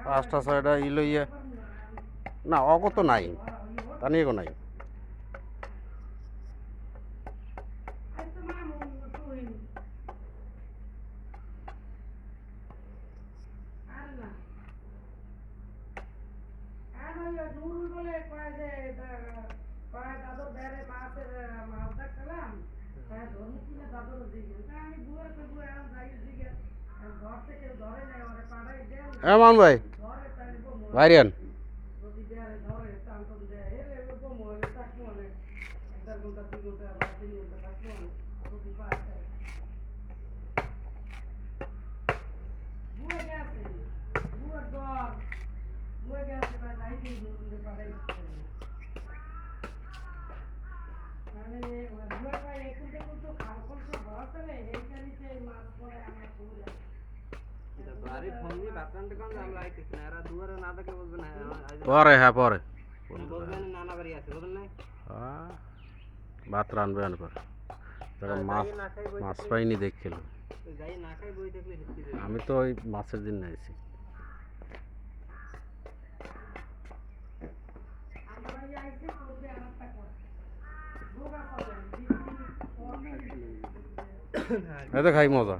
পাঁচটা ছয়টা ইলইয়া না অগত নাই তা নিয়ে নাই মান ভাই ভাইরিয়ান পরে হ্যাঁ পরে ভাত রানবে মাছ মাছ পাইনি দেখছিল আমি তো ওই মাছের দিন নিয়েছি এই তো খাই মজা